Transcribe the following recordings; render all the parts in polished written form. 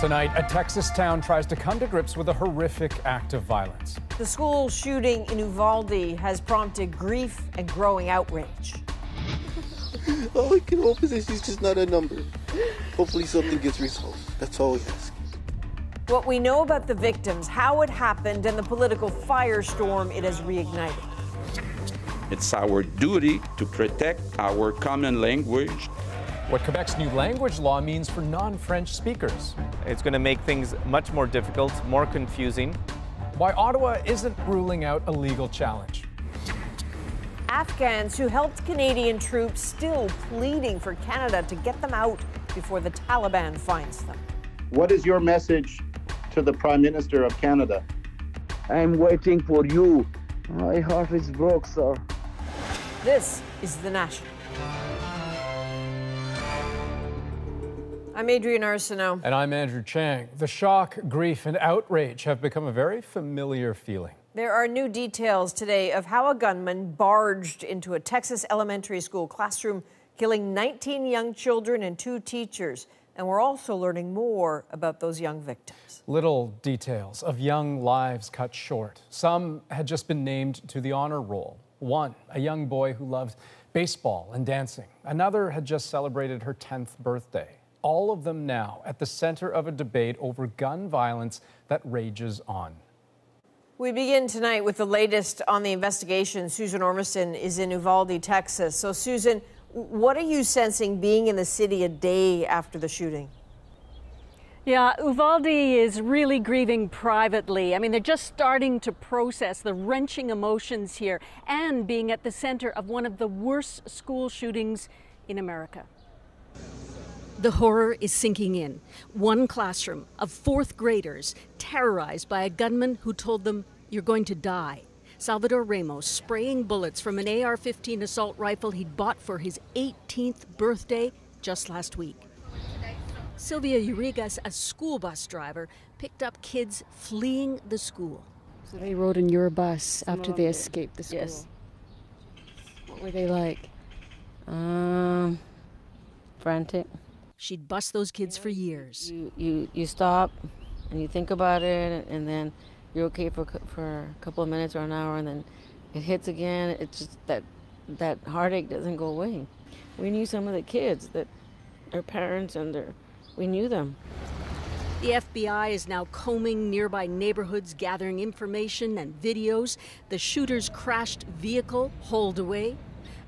Tonight, a Texas town tries to come to grips with a horrific act of violence. The school shooting in Uvalde has prompted grief and growing outrage. All I can hope is that she's just not a number. Hopefully something gets resolved. That's all we ask. What we know about the victims, how it happened, and the political firestorm it has reignited. It's our duty to protect our common language. What Quebec's new language law means for non-French speakers. It's going to make things much more difficult, more confusing. Why Ottawa isn't ruling out a legal challenge. Afghans who helped Canadian troops still pleading for Canada to get them out before the Taliban finds them. What is your message to the Prime Minister of Canada? I'm waiting for you. My heart is broke, sir. This is The National. I'm Adrienne Arsenault. And I'm Andrew Chang. The shock, grief, and outrage have become a very familiar feeling. There are new details today of how a gunman barged into a Texas elementary school classroom, killing 19 young children and 2 teachers. And we're also learning more about those young victims. Little details of young lives cut short. Some had just been named to the honor roll. One, a young boy who loved baseball and dancing. Another had just celebrated her 10th birthday. All of them now at the center of a debate over gun violence that rages on. We begin tonight with the latest on the investigation. Susan Ormiston is in Uvalde, Texas. So, Susan, what are you sensing being in the city a day after the shooting? Yeah, Uvalde is really grieving privately. I mean, they're just starting to process the wrenching emotions here and being at the center of one of the worst school shootings in America. The horror is sinking in. One classroom of 4th graders terrorized by a gunman who told them, "You're going to die." Salvador Ramos spraying bullets from an AR-15 assault rifle he'd bought for his 18th birthday just last week. Sylvia Urigas, a school bus driver, picked up kids fleeing the school. So they rode in your bus after they escaped the school? Yes. What were they like? Frantic. She'd bus those kids for years. You stop and you think about it, and then you're okay for a couple of minutes or an hour, and then it hits again. It's just that heartache doesn't go away. We knew some of the kids, that their parents and we knew them. The FBI is now combing nearby neighborhoods, gathering information and videos. The shooter's crashed vehicle hauled away.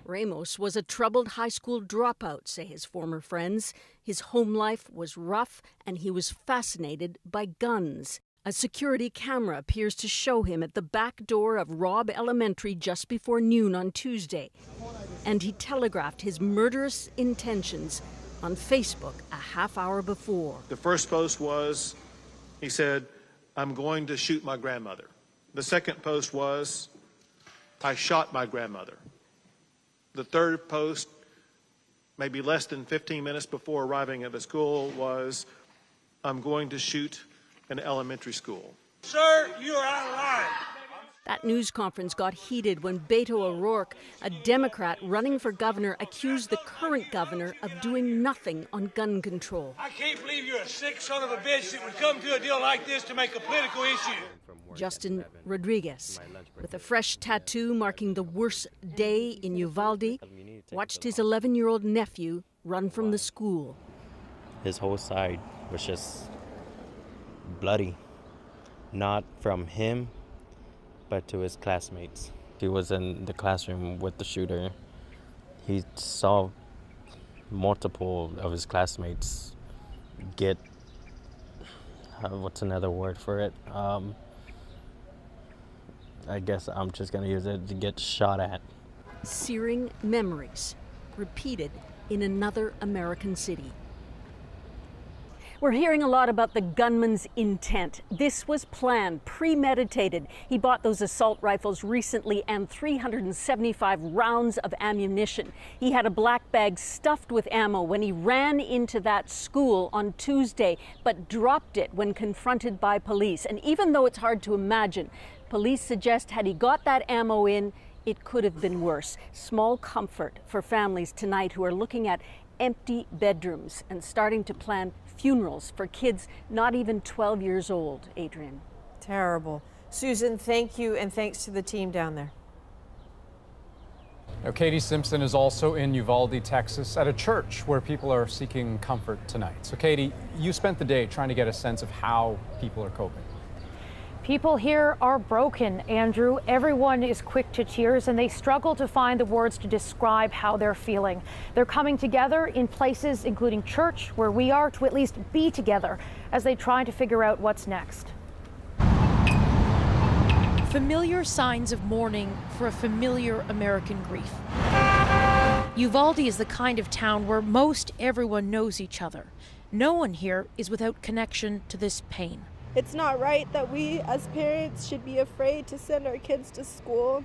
Ramos was a troubled high school dropout, say his former friends. His home life was rough, and he was fascinated by guns. A security camera appears to show him at the back door of Robb Elementary just before noon on Tuesday. And he telegraphed his murderous intentions on Facebook a half hour before. The first post was, he said, "I'm going to shoot my grandmother." The second post was, "I shot my grandmother." The third post, maybe less than 15 minutes before arriving at the school, was, "I'm going to shoot an elementary school." Sir, you are out of line. That news conference got heated when Beto O'Rourke, a Democrat running for governor, accused the current governor of doing nothing on gun control. I can't believe you're a sick son of a bitch that would come to a deal like this to make a political issue. Justin Rodriguez, with a fresh tattoo marking the worst day in Uvalde, watched his 11-year-old nephew run from the school. His whole side was just bloody, not from him, but to his classmates. He was in the classroom with the shooter. He saw multiple of his classmates get, what's another word for it? I guess I'm just gonna use it, to get shot at. Searing memories, repeated in another American city. We're hearing a lot about the gunman's intent. This was planned, premeditated. He bought those assault rifles recently and 375 rounds of ammunition. He had a black bag stuffed with ammo when he ran into that school on Tuesday, but dropped it when confronted by police. And even though it's hard to imagine, police suggest had he got that ammo in, it could have been worse. Small comfort for families tonight who are looking at empty bedrooms and starting to plan funerals for kids not even 12 years old, Adrian. Terrible. Susan, thank you, and thanks to the team down there. Now, Katie Simpson is also in Uvalde, Texas, at a church where people are seeking comfort tonight. So, Katie, you spent the day trying to get a sense of how people are coping. People here are broken, Andrew. Everyone is quick to tears, and they struggle to find the words to describe how they're feeling. They're coming together in places including church, where we are, to at least be together as they try to figure out what's next. Familiar signs of mourning for a familiar American grief. Uvalde is the kind of town where most everyone knows each other. No one here is without connection to this pain. It's not right that we as parents should be afraid to send our kids to school.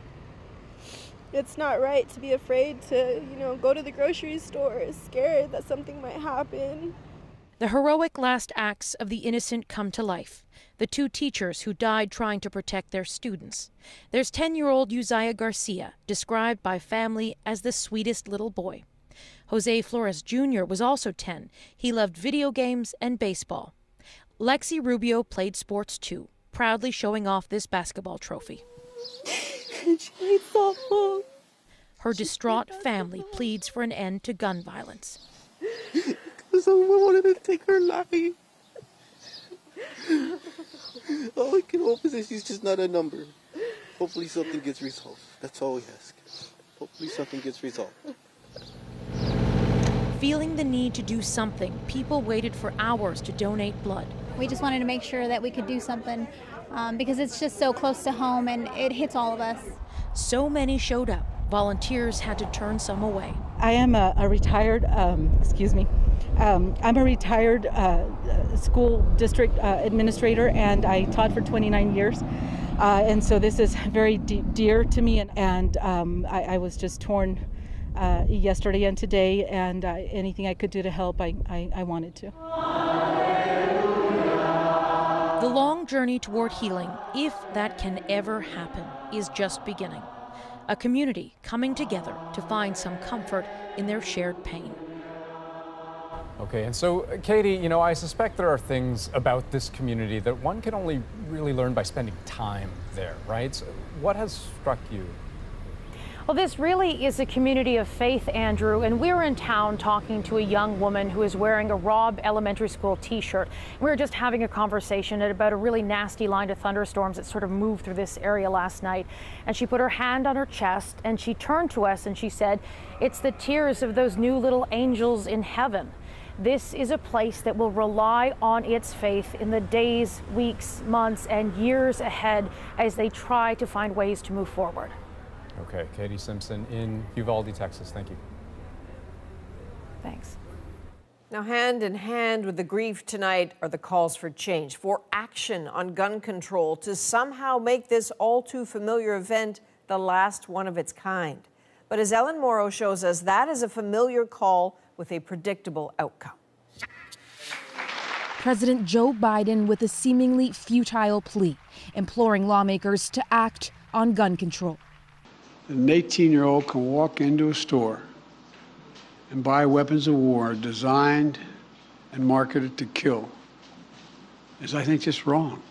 It's not right to be afraid to, go to the grocery store, scared that something might happen. The heroic last acts of the innocent come to life. The two teachers who died trying to protect their students. There's 10-year-old Uzziah Garcia, described by family as the sweetest little boy. Jose Flores Jr. was also 10. He loved video games and baseball. Lexi Rubio played sports too, proudly showing off this basketball trophy. She played softball. Her distraught family pleads for an end to gun violence. Someone wanted to take her life. All I can hope is that she's just not a number. Hopefully something gets resolved. That's all we ask. Hopefully something gets resolved. Feeling the need to do something, people waited for hours to donate blood. We just wanted to make sure that we could do something because it's just so close to home and it hits all of us. So many showed up. Volunteers had to turn some away. I am a retired, I'm a retired school district administrator, and I taught for 29 years. And so this is very dear to me, and I was just torn yesterday and today, and anything I could do to help, I wanted to. The long journey toward healing, if that can ever happen, is just beginning. A community coming together to find some comfort in their shared pain. Okay, and so, Katie, I suspect there are things about this community that one can only really learn by spending time there, right? So what has struck you? Well, this really is a community of faith, Andrew, and we were in town talking to a young woman who is wearing a Robb Elementary School t-shirt. We were just having a conversation about a really nasty line of thunderstorms that sort of moved through this area last night. And she put her hand on her chest and she turned to us and she said, "It's the tears of those new little angels in heaven." This is a place that will rely on its faith in the days, weeks, months, and years ahead as they try to find ways to move forward. Okay, Katie Simpson in Uvalde, Texas. Thank you. Thanks. Now, hand in hand with the grief tonight are the calls for change, for action on gun control to somehow make this all too familiar event the last one of its kind. But as Ellen Morrow shows us, that is a familiar call with a predictable outcome. President Joe Biden with a seemingly futile plea, imploring lawmakers to act on gun control. An 18-year-old can walk into a store and buy weapons of war designed and marketed to kill. Is, I think, just wrong.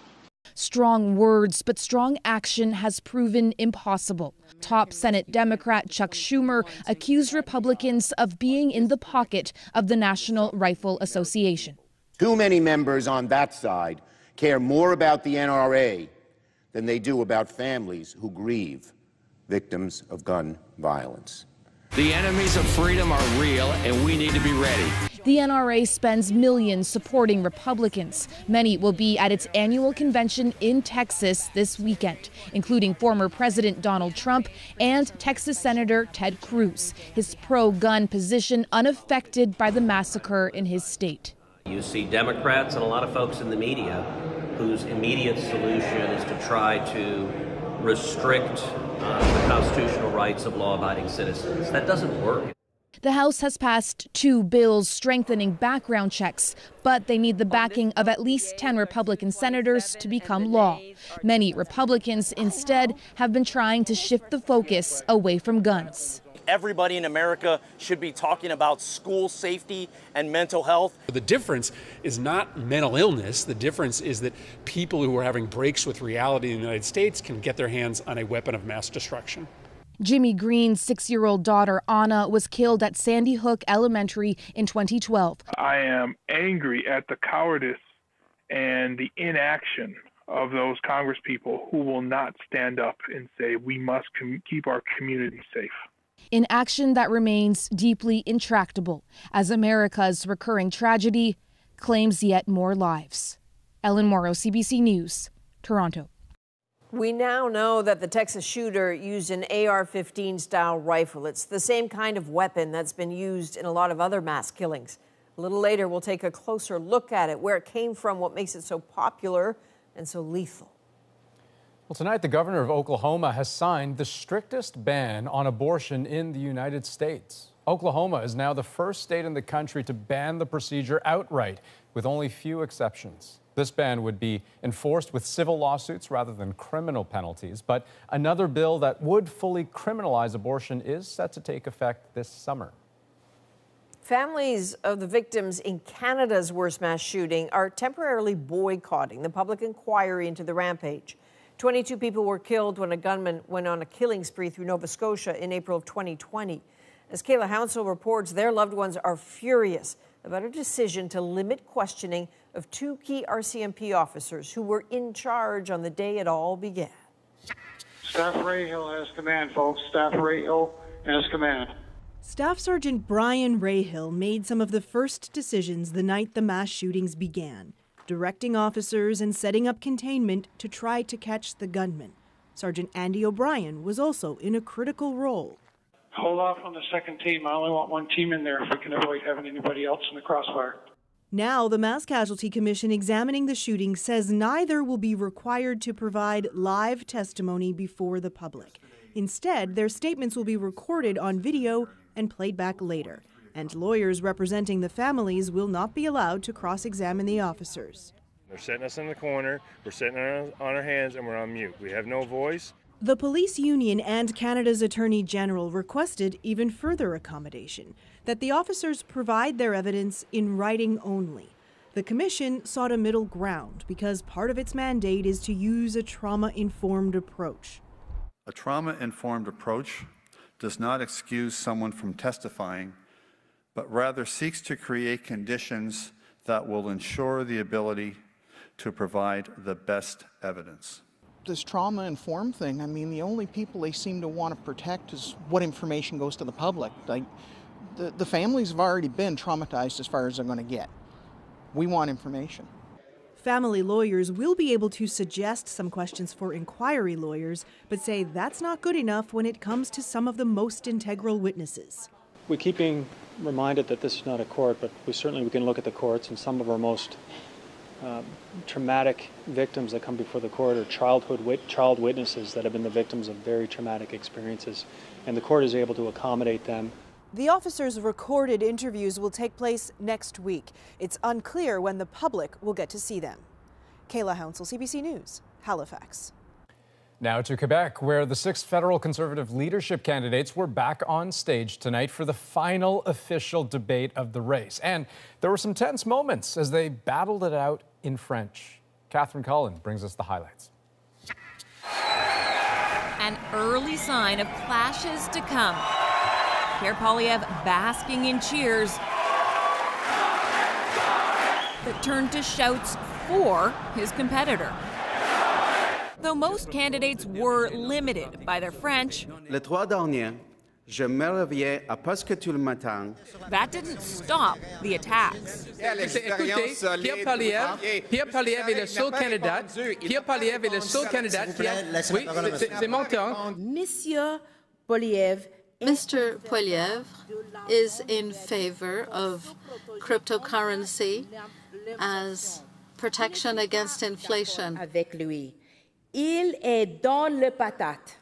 Strong words, but strong action has proven impossible. Top Senate Democrat Chuck Schumer accused Republicans of being in the pocket of the National Rifle Association. Too many members on that side care more about the NRA than they do about families who grieve victims of gun violence. The enemies of freedom are real, and we need to be ready. The NRA spends millions supporting Republicans. Many will be at its annual convention in Texas this weekend, including former President Donald Trump and Texas Senator Ted Cruz, his pro-gun position unaffected by the massacre in his state. You see Democrats and a lot of folks in the media whose immediate solution is to try to restrict the constitutional rights of law-abiding citizens. That doesn't work. The House has passed 2 bills strengthening background checks, but they need the backing of at least 10 Republican senators to become law. Many Republicans instead have been trying to shift the focus away from guns. everybody in America should be talking about school safety and mental health. The difference is not mental illness. The difference is that people who are having breaks with reality in the United States can get their hands on a weapon of mass destruction. Jimmy Green's 6-year-old daughter, Anna, was killed at Sandy Hook Elementary in 2012. I am angry at the cowardice and the inaction of those Congresspeople who will not stand up and say we must keep our community safe. Inaction that remains deeply intractable as America's recurring tragedy claims yet more lives. Ellen Morrow, CBC News, Toronto. We now know that the Texas shooter used an AR-15 style rifle. It's the same kind of weapon that's been used in a lot of other mass killings. A little later, we'll take a closer look at it, where it came from, what makes it so popular and so lethal. Well, tonight, the governor of Oklahoma has signed the strictest ban on abortion in the United States. Oklahoma is now the first state in the country to ban the procedure outright, with only few exceptions. This ban would be enforced with civil lawsuits rather than criminal penalties. But another bill that would fully criminalize abortion is set to take effect this summer. Families of the victims in Canada's worst mass shooting are temporarily boycotting the public inquiry into the rampage. 22 people were killed when a gunman went on a killing spree through Nova Scotia in April of 2020. As Kayla Hounsell reports, their loved ones are furious about a decision to limit questioning of 2 key RCMP officers who were in charge on the day it all began. Staff Rahill has command, folks. Staff Rahill has command. Staff Sergeant Brian Rahill made some of the first decisions the night the mass shootings began, directing officers and setting up containment to try to catch the gunman. Sergeant Andy O'Brien was also in a critical role. Hold off on the second team. I only want one team in there if we can avoid having anybody else in the crossfire. Now, the Mass Casualty Commission examining the shooting says neither will be required to provide live testimony before the public. Instead, their statements will be recorded on video and played back later. And lawyers representing the families will not be allowed to cross-examine the officers. They're setting us in the corner, we're sitting on our hands, and we're on mute. We have no voice. The police union and Canada's Attorney General requested even further accommodation, that the officers provide their evidence in writing only. The commission sought a middle ground because part of its mandate is to use a trauma-informed approach. A trauma-informed approach does not excuse someone from testifying, but rather seeks to create conditions that will ensure the ability to provide the best evidence. This trauma-informed thing, I mean, the only people they seem to want to protect is what information goes to the public. Like, the families have already been traumatized as far as they're going to get. We want information. Family lawyers will be able to suggest some questions for inquiry lawyers, but say that's not good enough when it comes to some of the most integral witnesses. We keep being reminded that this is not a court, but we can look at the courts, and some of our most traumatic victims that come before the court are child witnesses that have been the victims of very traumatic experiences, and the court is able to accommodate them. The officers' recorded interviews will take place next week. It's unclear when the public will get to see them. Kayla Hounsell, CBC News, Halifax. Now to Quebec, where the 6 federal Conservative leadership candidates were back on stage tonight for the final official debate of the race. And there were some tense moments as they battled it out in French. Catherine Cullen brings us the highlights. An early sign of clashes to come. Pierre Poilievre basking in cheers that turned to shouts for his competitor. Though most candidates were limited by their French, Les 3 derniers, je me réveillais à presque tout le matin. That didn't stop the attacks. Écoutez, Pierre Poilievre est le seul candidat. Pierre Poilievre est le seul candidat qui a... Oui, c'est mon temps. Monsieur Poilievre. Mr. Poilievre is in favor of cryptocurrency as protection against inflation. Avec lui. Il est dans le patate.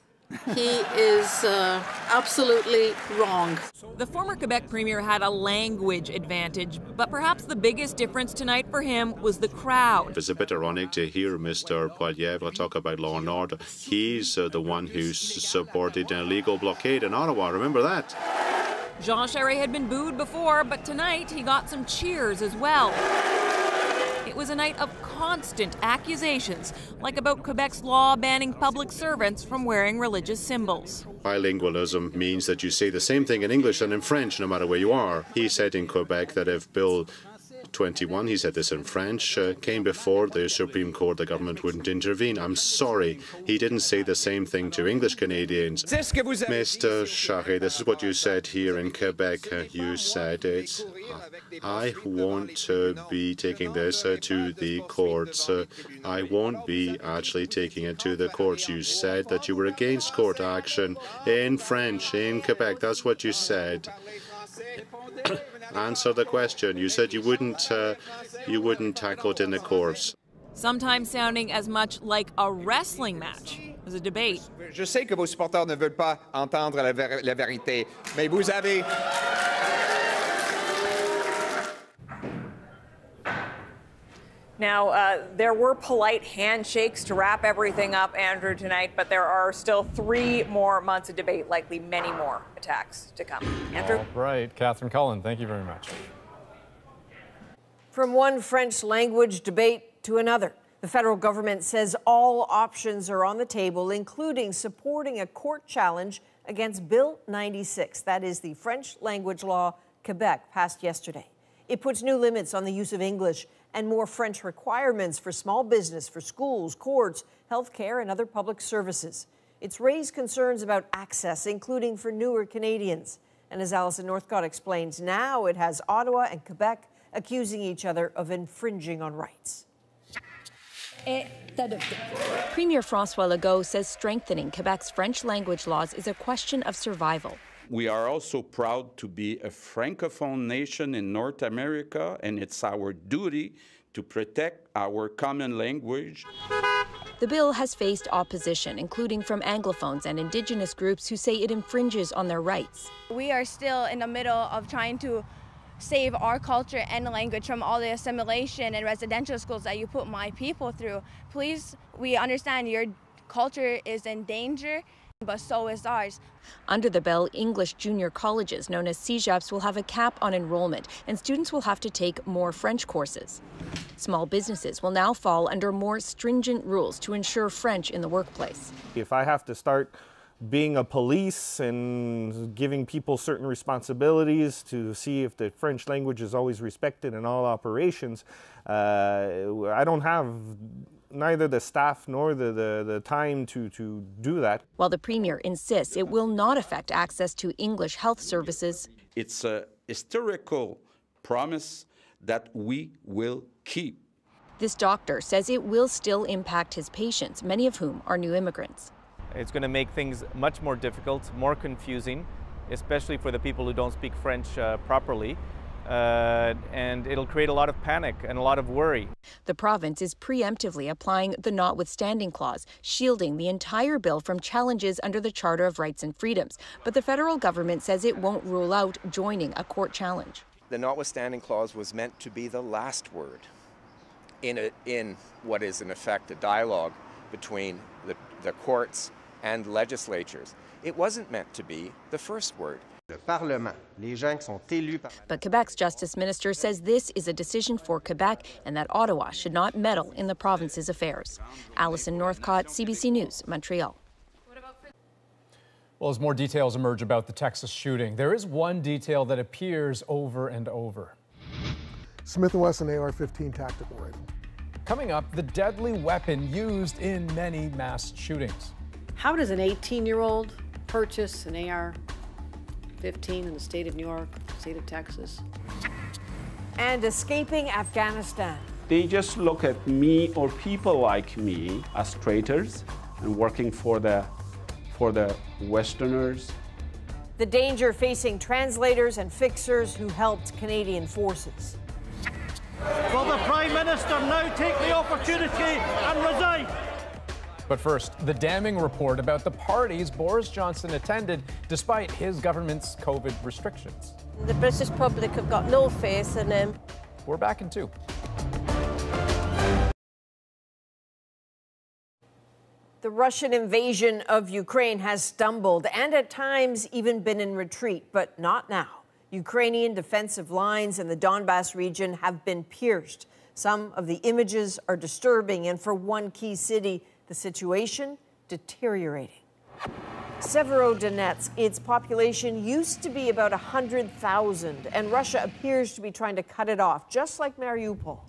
He is absolutely wrong. The former Quebec premier had a language advantage, but perhaps the biggest difference tonight for him was the crowd. It's a bit ironic to hear Mr. Poilievre talk about law and order. He's the one who supported an illegal blockade in Ottawa. Remember that? Jean Charest had been booed before, but tonight he got some cheers as well. It was a night of constant accusations, like about Quebec's law banning public servants from wearing religious symbols. Bilingualism means that you say the same thing in English and in French no matter where you are. He said in Quebec that if Bill 21, he said this in French, came before the Supreme Court, the government wouldn't intervene. I'm sorry, he didn't say the same thing to English Canadians. Mr. Charest, this is what you said here in Quebec. You said it's, I won't be taking this to the courts. I won't be actually taking it to the courts. You said that you were against court action in French in Quebec. That's what you said. Answer the question. You said you wouldn't tackle it in the courts. Sometimes sounding as much like a wrestling match as a debate. Je sais que vos supporters ne veulent pas entendre la vérité, mais vous avez... Now, there were polite handshakes to wrap everything up, Andrew, tonight, but there are still 3 more months of debate, likely many more attacks to come. Andrew? All right. Catherine Cullen, thank you very much. From one French language debate to another, the federal government says all options are on the table, including supporting a court challenge against Bill 96. That is the French language law Quebec passed yesterday. It puts new limits on the use of English and more French requirements for small business, for schools, courts, healthcare, and other public services. It's raised concerns about access, including for newer Canadians. And as Alison Northcott explains, now it has Ottawa and Quebec accusing each other of infringing on rights. Premier François Legault says strengthening Quebec's French language laws is a question of survival. We are also proud to be a francophone nation in North America, and it's our duty to protect our common language. The bill has faced opposition, including from Anglophones and Indigenous groups who say it infringes on their rights. We are still in the middle of trying to save our culture and language from all the assimilation and residential schools that you put my people through. Please, we understand your culture is in danger, but so is ours. Under the bill, English junior colleges, known as CEGEPs, will have a cap on enrollment, and students will have to take more French courses. Small businesses will now fall under more stringent rules to ensure French in the workplace. If I have to start being a police and giving people certain responsibilities to see if the French language is always respected in all operations, I don't have neither the staff nor the time to do that. While the Premier insists it will not affect access to English health services. It's a historical promise that we will keep. This doctor says it will still impact his patients, many of whom are new immigrants. It's going to make things much more difficult, more confusing, especially for the people who don't speak French properly. And it'll create a lot of panic and a lot of worry. The province is preemptively applying the notwithstanding clause, shielding the entire bill from challenges under the Charter of Rights and Freedoms. But the federal government says it won't rule out joining a court challenge. The notwithstanding clause was meant to be the last word in what is in effect a dialogue between the courts and legislatures. It wasn't meant to be the first word. But Quebec's Justice Minister says this is a decision for Quebec and that Ottawa should not meddle in the province's affairs. Alison Northcott, CBC News, Montreal. Well, as more details emerge about the Texas shooting, there is one detail that appears over and over. Smith & Wesson AR-15 tactical rifle. Coming up, the deadly weapon used in many mass shootings. How does an 18-year-old purchase an AR-15 in the state of New York, state of Texas? And escaping Afghanistan. They just look at me or people like me as traitors and working for the Westerners. The danger facing translators and fixers who helped Canadian forces. Will the Prime Minister now take the opportunity and resign? But first, the damning report about the parties Boris Johnson attended despite his government's COVID restrictions. The British public have got no faith in him. We're back in 2. The Russian invasion of Ukraine has stumbled and at times even been in retreat, but not now. Ukrainian defensive lines in the Donbas region have been pierced. Some of the images are disturbing, and for one key city, the situation deteriorating. Severodonetsk, its population used to be about 100,000, and Russia appears to be trying to cut it off, just like Mariupol.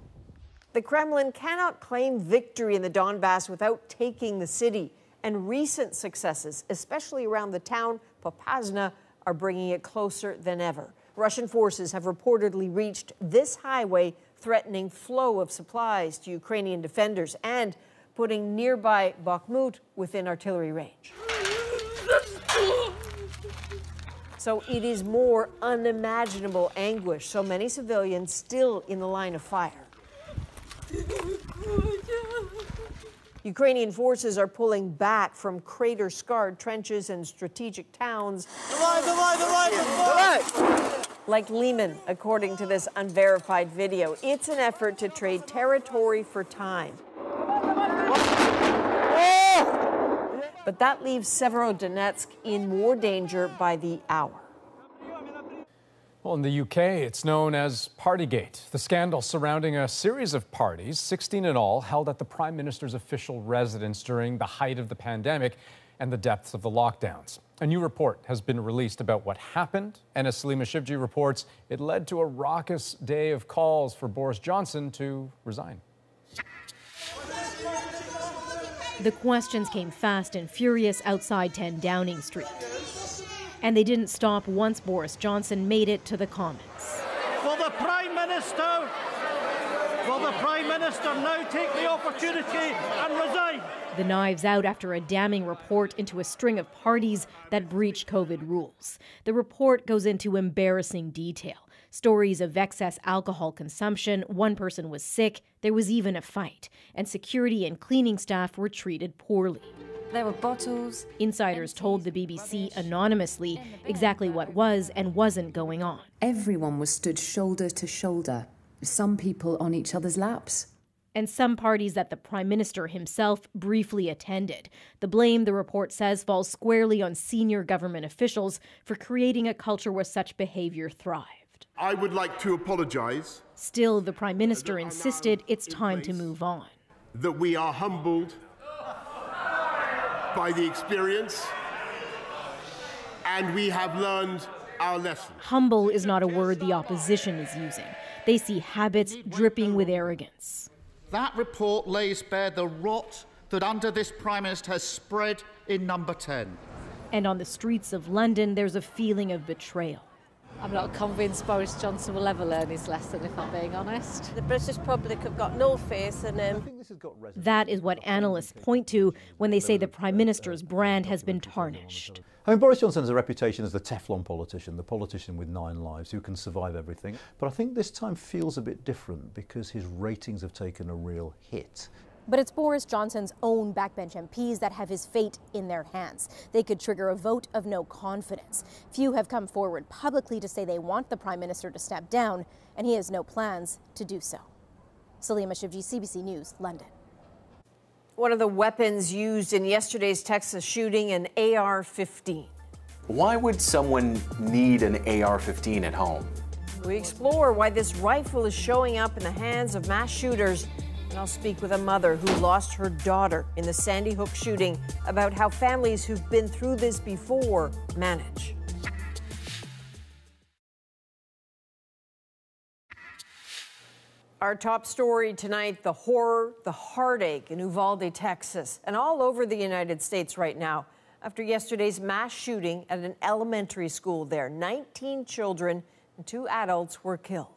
The Kremlin cannot claim victory in the Donbass without taking the city, and recent successes, especially around the town Popasna, are bringing it closer than ever. Russian forces have reportedly reached this highway, threatening flow of supplies to Ukrainian defenders and putting nearby Bakhmut within artillery range. So it is more unimaginable anguish, so many civilians still in the line of fire. Ukrainian forces are pulling back from crater-scarred trenches and strategic towns like Lyman, according to this unverified video. It's an effort to trade territory for time. But that leaves Severodonetsk in more danger by the hour. Well, in the UK, it's known as Partygate, the scandal surrounding a series of parties, 16 in all, held at the Prime Minister's official residence during the height of the pandemic and the depths of the lockdowns. A new report has been released about what happened, and as Salima Shivji reports, it led to a raucous day of calls for Boris Johnson to resign. The questions came fast and furious outside 10 Downing Street. And they didn't stop once Boris Johnson made it to the Commons. Will the Prime Minister now take the opportunity and resign? The knives out after a damning report into a string of parties that breached COVID rules. The report goes into embarrassing detail. Stories of excess alcohol consumption, one person was sick, there was even a fight, and security and cleaning staff were treated poorly. There were bottles. Insiders told the BBC anonymously exactly what was and wasn't going on. Everyone was stood shoulder to shoulder, some people on each other's laps. And some parties that the Prime Minister himself briefly attended. The blame, the report says, falls squarely on senior government officials for creating a culture where such behaviour thrived. I would like to apologise. Still, the Prime Minister insisted it's time to move on. That we are humbled by the experience, and we have learned our lesson. Humble is not a word the opposition is using. They see habits dripping with arrogance. That report lays bare the rot that under this Prime Minister has spread in Number 10. And on the streets of London, there's a feeling of betrayal. I'm not convinced Boris Johnson will ever learn his lesson, if I'm being honest. The British public have got no faith in him. That is what analysts point to when they say the Prime Minister's brand has been tarnished. I mean, Boris Johnson has a reputation as the Teflon politician, the politician with 9 lives who can survive everything. But I think this time feels a bit different because his ratings have taken a real hit. But it's Boris Johnson's own backbench MPs that have his fate in their hands. They could trigger a vote of no confidence. Few have come forward publicly to say they want the Prime Minister to step down, and he has no plans to do so. Salima Shivji, CBC News, London. One of the weapons used in yesterday's Texas shooting, an AR-15. Why would someone need an AR-15 at home? We explore why this rifle is showing up in the hands of mass shooters. And I'll speak with a mother who lost her daughter in the Sandy Hook shooting about how families who've been through this before manage. Our top story tonight, the horror, the heartache in Uvalde, Texas, and all over the United States right now after yesterday's mass shooting at an elementary school there. 19 children and 2 adults were killed.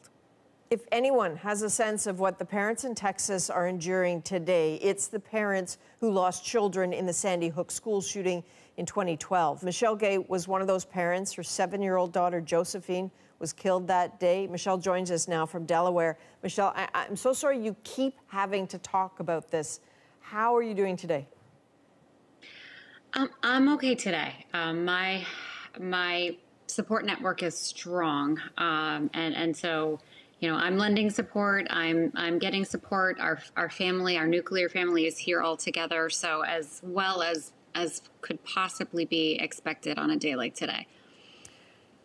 If anyone has a sense of what the parents in Texas are enduring today, it's the parents who lost children in the Sandy Hook school shooting in 2012. Michelle Gay was one of those parents. Her 7-year-old daughter, Josephine, was killed that day. Michelle joins us now from Delaware. Michelle, I'm so sorry you keep having to talk about this. How are you doing today? I'm okay today. My support network is strong, and so, you know, I'm lending support. I'm getting support. Our family, our nuclear family, is here all together. So as well as could possibly be expected on a day like today.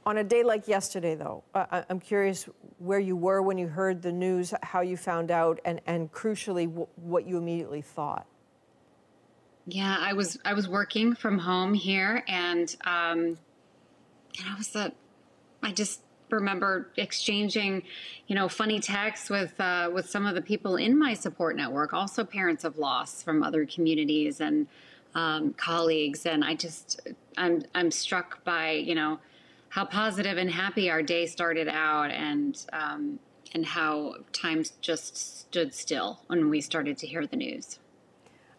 On a day like yesterday, though, I'm curious where you were when you heard the news, how you found out, and crucially, what you immediately thought. Yeah, I was working from home here, and I just remember exchanging, you know, funny texts with some of the people in my support network, also parents of loss from other communities and colleagues, and I'm struck by, you know, how positive and happy our day started out, and how times just stood still when we started to hear the news.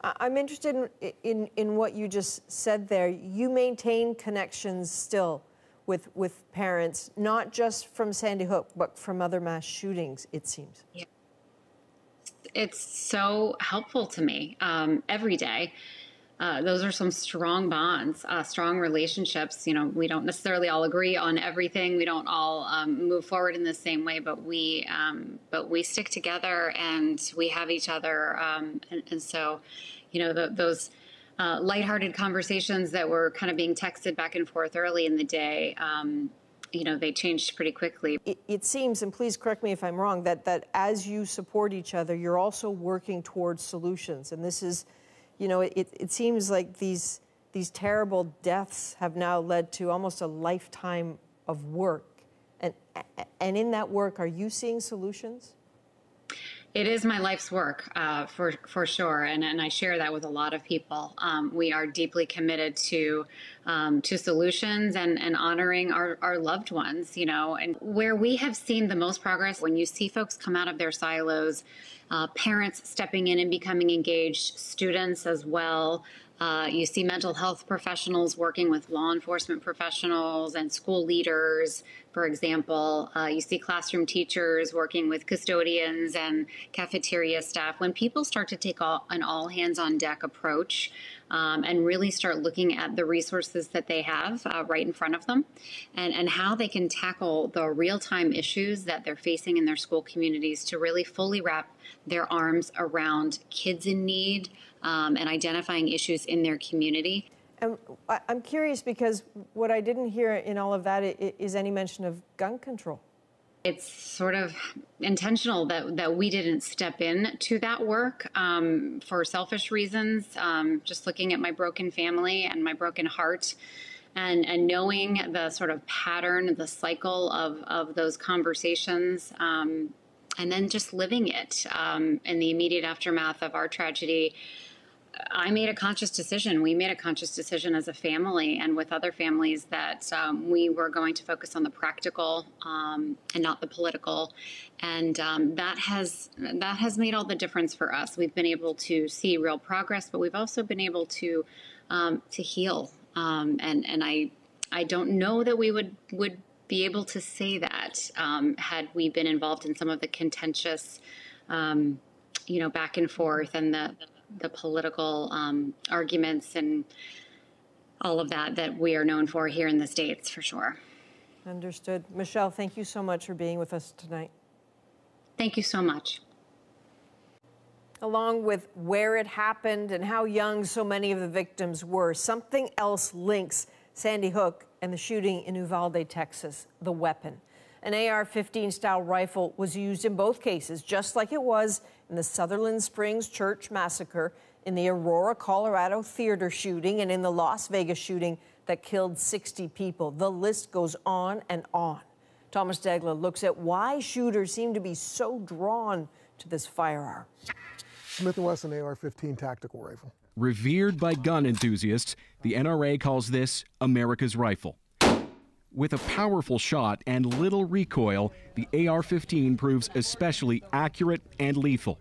I'm interested in what you just said there. You maintain connections still with parents, not just from Sandy Hook, but from other mass shootings, it seems. Yeah. It's so helpful to me every day. Those are some strong bonds, strong relationships. You know, we don't necessarily all agree on everything. We don't all move forward in the same way, but we stick together and we have each other. And so, you know, those lighthearted conversations that were kind of being texted back and forth early in the day, you know, they changed pretty quickly. It seems, and please correct me if I'm wrong, that as you support each other, you're also working towards solutions. And this is, you know, it seems like these terrible deaths have now led to almost a lifetime of work. And in that work, are you seeing solutions? It is my life's work, for sure, and I share that with a lot of people. We are deeply committed to solutions and honoring our loved ones, you know. And where we have seen the most progress, when you see folks come out of their silos, parents stepping in and becoming engaged, students as well. You see mental health professionals working with law enforcement professionals and school leaders, for example. You see classroom teachers working with custodians and cafeteria staff. When people start to take an all-hands-on-deck approach and really start looking at the resources that they have right in front of them and how they can tackle the real-time issues that they're facing in their school communities to really fully wrap their arms around kids in need, and identifying issues in their community. And I'm curious because what I didn't hear in all of that is any mention of gun control. It's sort of intentional that we didn't step in to that work for selfish reasons, just looking at my broken family and my broken heart and knowing the sort of pattern, the cycle of those conversations, and then just living it in the immediate aftermath of our tragedy. I made a conscious decision. We made a conscious decision as a family and with other families that we were going to focus on the practical and not the political. And that has made all the difference for us. We've been able to see real progress, but we've also been able to heal. And I don't know that we would be able to say that had we been involved in some of the contentious, you know, back and forth and the political arguments and all of that we are known for here in the States, for sure. Understood. Michelle, thank you so much for being with us tonight. Thank you so much. Along with where it happened and how young so many of the victims were, something else links Sandy Hook and the shooting in Uvalde, Texas, the weapon. An AR-15 style rifle was used in both cases, just like it was in the Sutherland Springs Church massacre, in the Aurora, Colorado theater shooting, and in the Las Vegas shooting that killed 60 people. The list goes on and on. Thomas Degla looks at why shooters seem to be so drawn to this firearm. Smith & Wesson AR-15 tactical rifle. Revered by gun enthusiasts, the NRA calls this America's rifle. With a powerful shot and little recoil, the AR-15 proves especially accurate and lethal.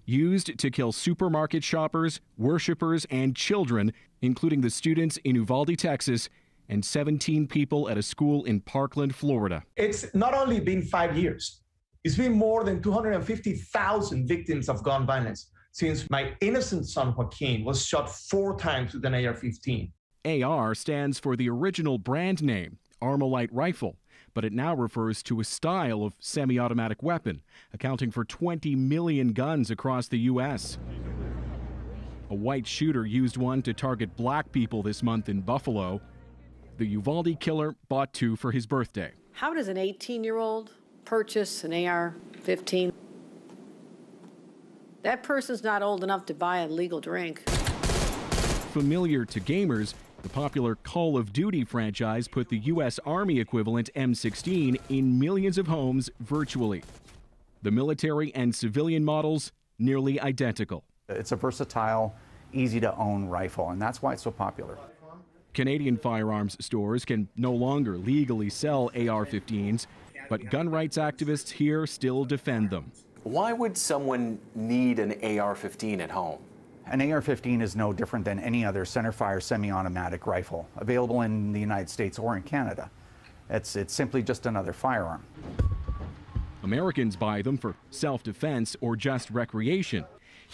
Used to kill supermarket shoppers, worshipers, and children, including the students in Uvalde, Texas, and 17 people at a school in Parkland, Florida. It's not only been 5 years, it's been more than 250,000 victims of gun violence. since my innocent son Joaquin was shot 4 times with an AR-15. AR stands for the original brand name, Armalite rifle, but it now refers to a style of semi-automatic weapon, accounting for 20 million guns across the U.S. A white shooter used one to target black people this month in Buffalo. The Uvalde killer bought 2 for his birthday. How does an 18-year-old purchase an AR-15? That person's not old enough to buy a legal drink. Familiar to gamers, the popular Call of Duty franchise put the U.S. Army equivalent M16 in millions of homes virtually. The military and civilian models nearly identical. It's a versatile, easy-to-own rifle, and that's why it's so popular. Canadian firearms stores can no longer legally sell AR-15s, but gun rights activists here still defend them. Why would someone need an AR-15 at home? An AR-15 is no different than any other centerfire semi-automatic rifle available in the United States or in Canada. It's simply just another firearm. Americans buy them for self-defense or just recreation.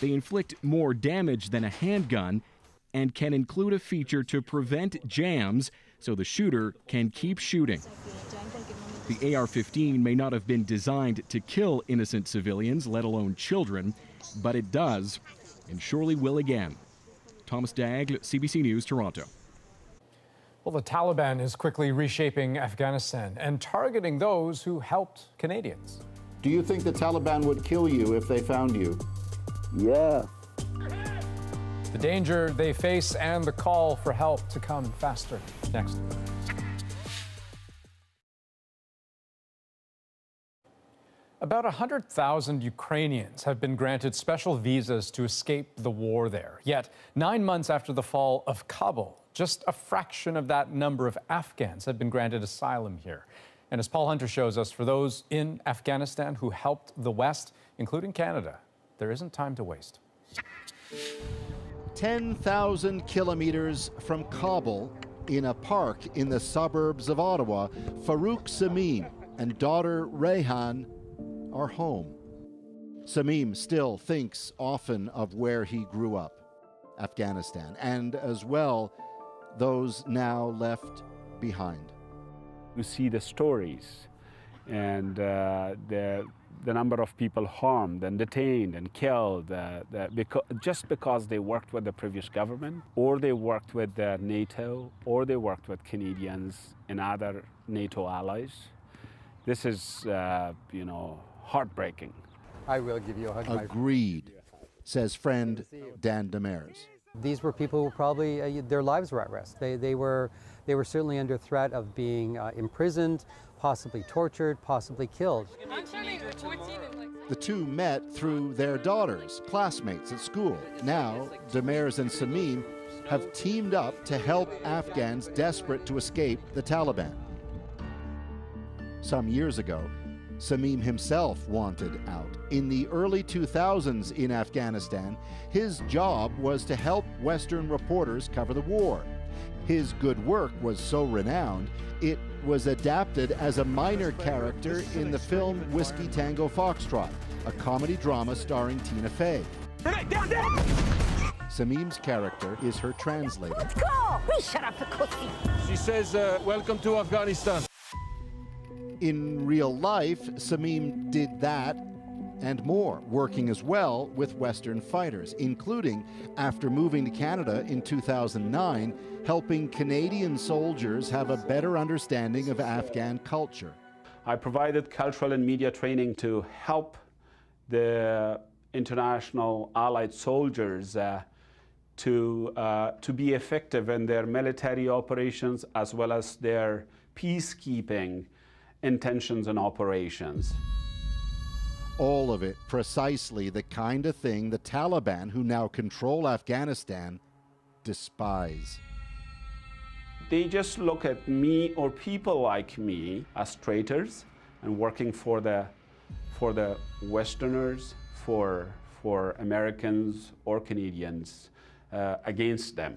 They inflict more damage than a handgun and can include a feature to prevent jams so the shooter can keep shooting. The AR-15 may not have been designed to kill innocent civilians, let alone children, but it does, and surely will again. Thomas Daigle, CBC News, Toronto. Well, the Taliban is quickly reshaping Afghanistan and targeting those who helped Canadians. Do you think the Taliban would kill you if they found you? Yeah. The danger they face and the call for help to come faster. Next. About 100,000 Ukrainians have been granted special visas to escape the war there. Yet, 9 months after the fall of Kabul, just a fraction of that number of Afghans have been granted asylum here. And as Paul Hunter shows us, for those in Afghanistan who helped the West, including Canada, there isn't time to waste. 10,000 kilometers from Kabul, in a park in the suburbs of Ottawa, Farouk Samim and daughter Rayhan are home. Samim still thinks often of where he grew up, Afghanistan, and as well, those now left behind. You see the stories and the number of people harmed and detained and killed just because they worked with the previous government, or they worked with NATO, or they worked with Canadians and other NATO allies. This is, heartbreaking. I will give you a hug. Agreed, says friend Dan Demers. These were people who probably, their lives were at risk. They were certainly under threat of being imprisoned, possibly tortured, possibly killed. The two met through their daughters, classmates at school. Now, Demers and Samim have teamed up to help Afghans desperate to escape the Taliban. Some years ago, Samim himself wanted out. In the early 2000s in Afghanistan, his job was to help Western reporters cover the war. His good work was so renowned, it was adapted as a minor character in the film Whiskey Tango Foxtrot, a comedy drama starring Tina Fey. Samim's character is her translator. Let's go! We shut up the pussy. She says, welcome to Afghanistan. In real life, Samim did that and more, working as well with Western fighters, including, after moving to Canada in 2009, helping Canadian soldiers have a better understanding of Afghan culture. I provided cultural and media training to help the international allied soldiers to be effective in their military operations as well as their peacekeeping intentions and operations. All of it precisely the kind of thing the Taliban, who now control Afghanistan, despise. They just look at me or people like me as traitors and working for the Westerners, for Americans or Canadians against them.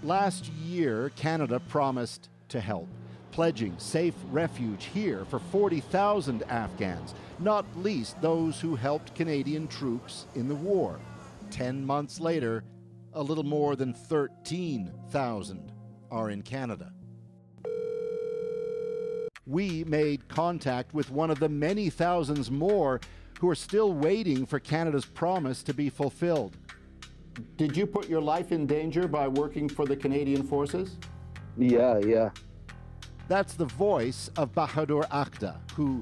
Last year, Canada promised to help. pledging safe refuge here for 40,000 Afghans, not least those who helped Canadian troops in the war. 10 months later, a little more than 13,000 are in Canada. We made contact with one of the many thousands more who are still waiting for Canada's promise to be fulfilled. Did you put your life in danger by working for the Canadian Forces? Yeah. That's the voice of Bahadur Akhta, who,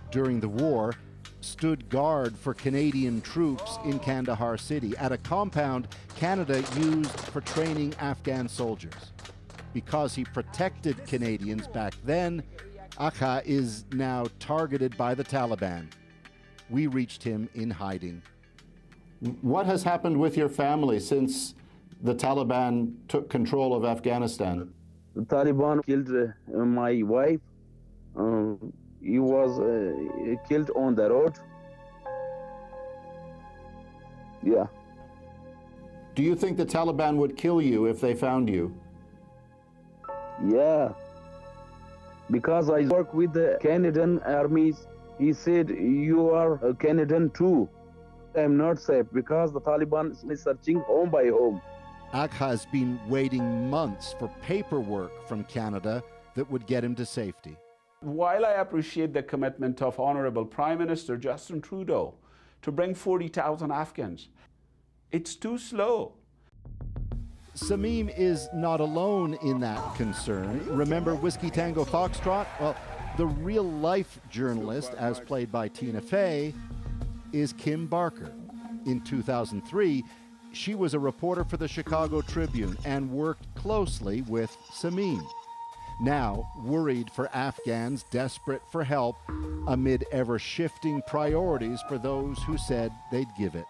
during the war, stood guard for Canadian troops in Kandahar City at a compound Canada used for training Afghan soldiers. Because he protected Canadians back then, Akha is now targeted by the Taliban. We reached him in hiding. What has happened with your family since the Taliban took control of Afghanistan? The Taliban killed my wife. He was killed on the road. Yeah. Do you think the Taliban would kill you if they found you? Yeah. Because I work with the Canadian armies, he said, you are a Canadian too. I'm not safe because the Taliban is searching home by home. Akha has been waiting months for paperwork from Canada that would get him to safety. While I appreciate the commitment of Honorable Prime Minister Justin Trudeau to bring 40,000 Afghans, it's too slow. Samim is not alone in that concern. Remember Whiskey Tango Foxtrot? Well, the real-life journalist, as played by Tina Fey, is Kim Barker. In 2003, she was a reporter for the Chicago Tribune and worked closely with Samim. Now, worried for Afghans desperate for help amid ever-shifting priorities for those who said they'd give it.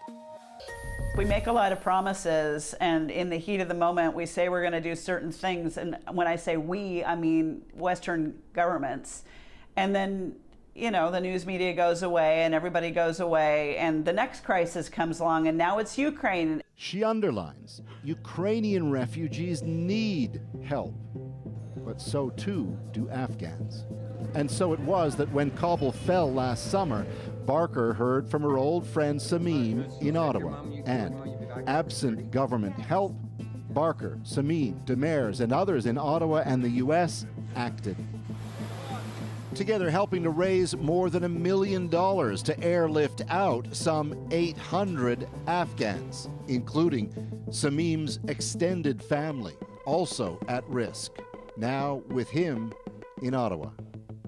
We make a lot of promises, and in the heat of the moment, we say we're going to do certain things. And when I say we, I mean Western governments. And then, you know, the news media goes away and everybody goes away, and the next crisis comes along, and now it's Ukraine. She underlines Ukrainian refugees need help, but so too do Afghans. And so it was that when Kabul fell last summer, Barker heard from her old friend Samim in Ottawa. And absent government help, Barker, Samim, Demers, and others in Ottawa and the U.S. acted. Together helping to raise more than $1 million to airlift out some 800 Afghans, including Samim's extended family, also at risk. Now with him in Ottawa.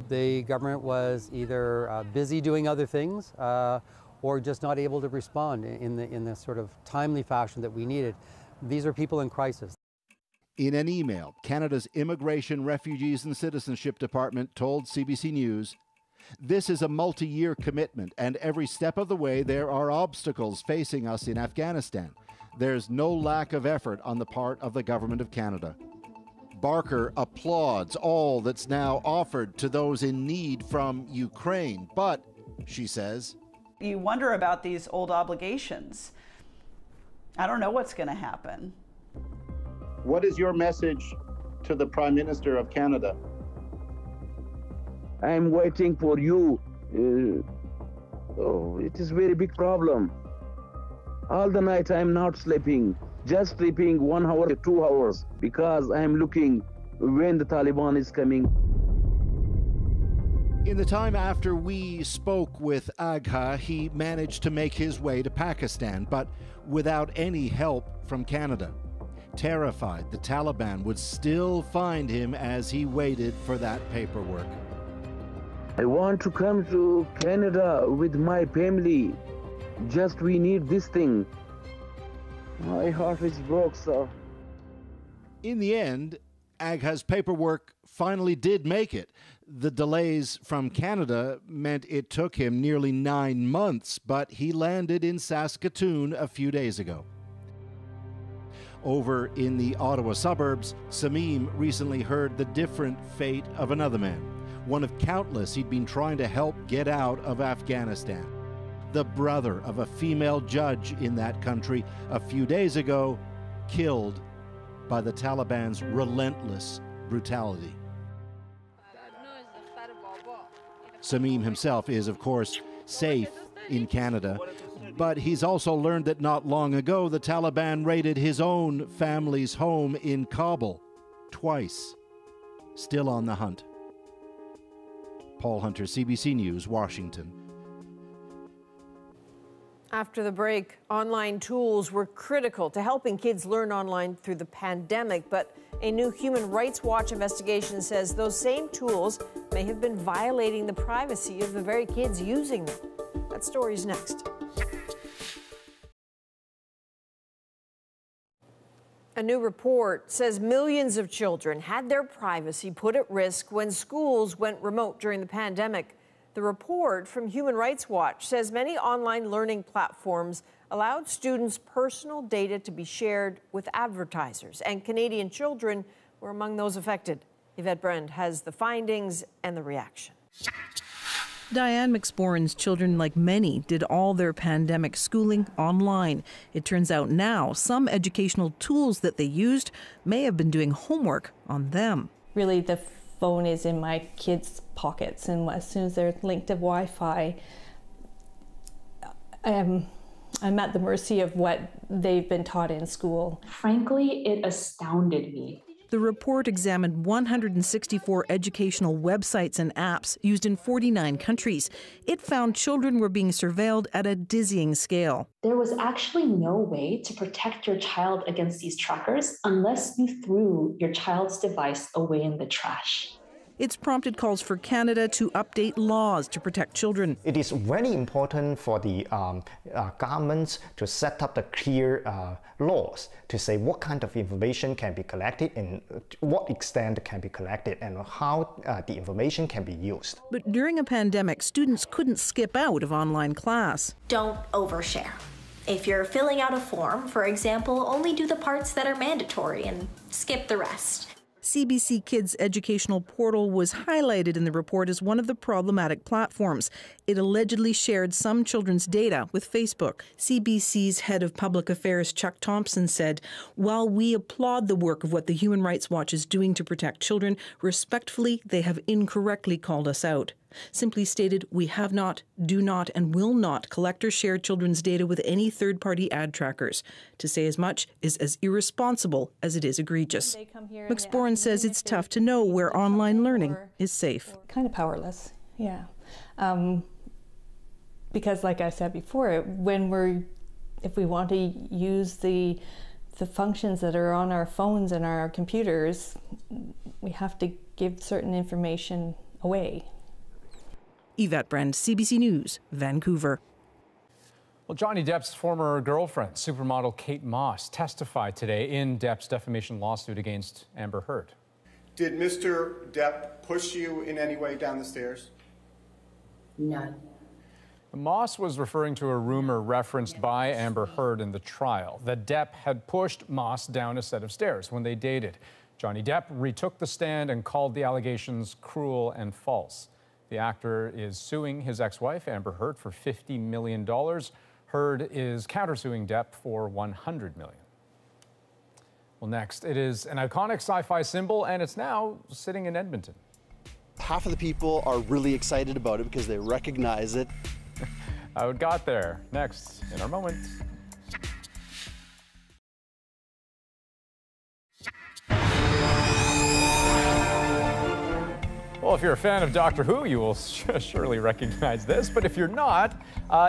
The government was either busy doing other things or just not able to respond in the sort of timely fashion that we needed. These are people in crisis. In an email, Canada's Immigration, Refugees and Citizenship Department told CBC News, "This is a multi-year commitment, and every step of the way there are obstacles facing us in Afghanistan. There's no lack of effort on the part of the Government of Canada." Barker applauds all that's now offered to those in need from Ukraine, but, she says, You wonder about these old obligations. I don't know what's going to happen. What is your message to the Prime Minister of Canada? I'm waiting for you. It is very big problem. All the night I'm not sleeping. Just sleeping 1 hour, 2 hours, because I'm looking when the Taliban is coming. In the time after we spoke with Agha, he managed to make his way to Pakistan, but without any help from Canada. Terrified the Taliban would still find him as he waited for that paperwork. I want to come to Canada with my family. Just we need this thing. My heart is broke, sir. In the end, Agha's paperwork finally did make it. The delays from Canada meant it took him nearly 9 months, but he landed in Saskatoon a few days ago. Over in the Ottawa suburbs, Samim recently heard the different fate of another man, one of countless he'd been trying to help get out of Afghanistan. The brother of a female judge in that country a few days ago, killed by the Taliban's relentless brutality. Sameem himself is, of course, safe in Canada, but he's also learned that not long ago the Taliban raided his own family's home in Kabul twice. Still on the hunt. Paul Hunter, CBC News, Washington. After the break, online tools were critical to helping kids learn online through the pandemic, but a new Human Rights Watch investigation says those same tools may have been violating the privacy of the very kids using them. That story's next. A new report says millions of children had their privacy put at risk when schools went remote during the pandemic. The report from Human Rights Watch says many online learning platforms allowed students' personal data to be shared with advertisers, and Canadian children were among those affected. Yvette Brand has the findings and the reaction. Diane McSporran's children, like many, did all their pandemic schooling online. It turns out now some educational tools that they used may have been doing homework on them. Really, the phone is in my kids' pockets, and as soon as they're linked to Wi-Fi, I'm at the mercy of what they've been taught in school. Frankly, it astounded me. The report examined 164 educational websites and apps used in 49 countries. It found children were being surveilled at a dizzying scale. There was actually no way to protect your child against these trackers unless you threw your child's device away in the trash. It's prompted calls for Canada to update laws to protect children. It is very important for the governments to set up the clear laws to say what kind of information can be collected and what extent can be collected and how the information can be used. But during a pandemic, students couldn't skip out of online class. Don't overshare. If you're filling out a form, for example, only do the parts that are mandatory and skip the rest. CBC Kids' educational portal was highlighted in the report as one of the problematic platforms. It allegedly shared some children's data with Facebook. CBC's head of public affairs, Chuck Thompson, said, "While we applaud the work of what the Human Rights Watch is doing to protect children, respectfully, they have incorrectly called us out. Simply stated, we have not, do not, and will not collect or share children's data with any third-party ad trackers. To say as much is as irresponsible as it is egregious." McSporran says it's tough to know where online learning is safe. Kind of powerless, yeah. Because like I said before, if we want to use the functions that are on our phones and our computers, we have to give certain information away. Yvette Brand, CBC News, Vancouver. Well, Johnny Depp's former girlfriend, supermodel Kate Moss, testified today in Depp's defamation lawsuit against Amber Heard. Did Mr. Depp push you in any way down the stairs? No. Moss was referring to a rumor referenced by Amber Heard in the trial that Depp had pushed Moss down a set of stairs when they dated. Johnny Depp retook the stand and called the allegations cruel and false. The actor is suing his ex-wife, Amber Heard, for $50 million. Heard is countersuing Depp for $100 million. Well, next, it is an iconic sci-fi symbol, and it's now sitting in Edmonton. Half of the people are really excited about it because they recognize it. How it got there. Next, in our moment. Well, if you're a fan of Doctor Who, you will surely recognize this. But if you're not,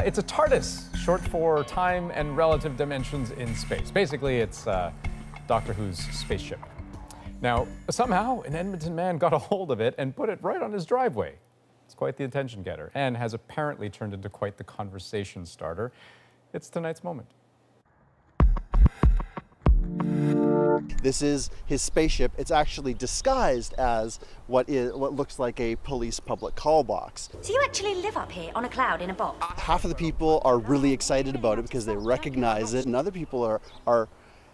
it's a TARDIS, short for Time and Relative Dimensions in Space. Basically, it's Doctor Who's spaceship. Now, somehow, an Edmonton man got a hold of it and put it right on his driveway. It's quite the attention getter and has apparently turned into quite the conversation starter. It's tonight's moment. This is his spaceship. It's actually disguised as what looks like a police public call box. So you actually live up here on a cloud in a box? Half of the people are really excited about it because they recognize it, and other people are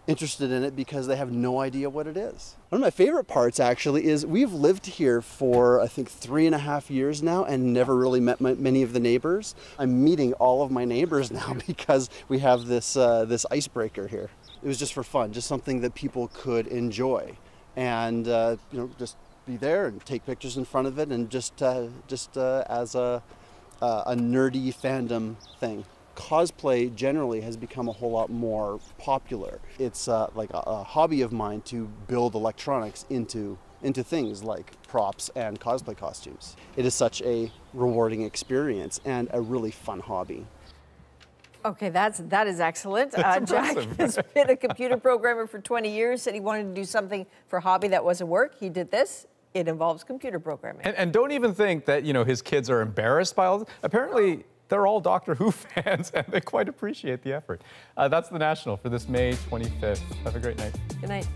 interested in it because they have no idea what it is. One of my favorite parts actually is we've lived here for I think 3.5 years now and never really met many of the neighbors. I'm meeting all of my neighbors now because we have this icebreaker here. It was just for fun, just something that people could enjoy and just be there and take pictures in front of it, and just as a nerdy fandom thing. Cosplay generally has become a whole lot more popular. It's like a hobby of mine to build electronics into things like props and cosplay costumes. It is such a rewarding experience and a really fun hobby. Okay, that is excellent. That's Jack impressive. has been a computer programmer for 20 years, said he wanted to do something for a hobby that wasn't work. He did this. It involves computer programming. And don't even think that, his kids are embarrassed by all this. Apparently, they're all Doctor Who fans, and they quite appreciate the effort. That's The National for this May 25th. Have a great night. Good night.